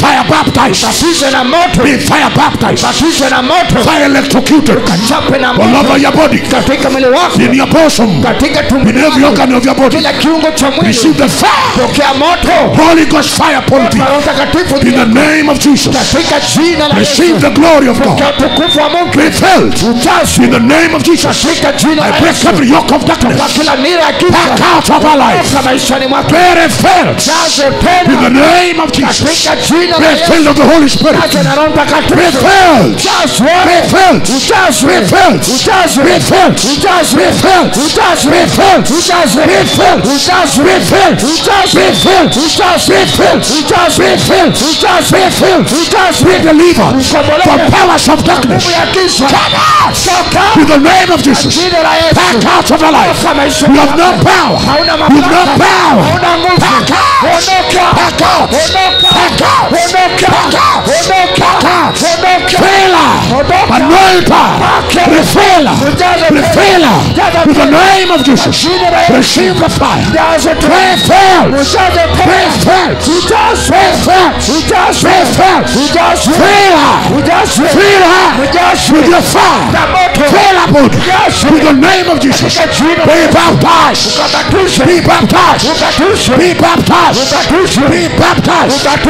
fire baptized. Be fire baptized. Fire electrocuted all over your body, in your bosom, in every organ of your body. Receive the fire. Holy Ghost fire upon thee. In the name of Jesus. Receive the glory of God. Be filled. In the name of Jesus. I break every yoke of darkness. Back out of our life. Be filled. In the name of Jesus. Be filled of the Holy Spirit. Be filled. Be filled. Be filled. Be filled. Be filled. Be filled. Be filled. Be filled. Be filled. Be filled. Be filled. Be filled. Be delivered from powers of darkness. Come out. In the name of Jesus. Back out of our life. You have no power. You have no power. Back out. Back out. Back out. Back out. Refiller. Anointer. Refiller. Refiller. In the name of Jesus. Receive the fire. Pray filled. Pray filled. Pray filled. Pray filled. Fill her with your fire. Fill her with the name of Jesus. Be baptized. Be baptized. Be baptized. Be baptized.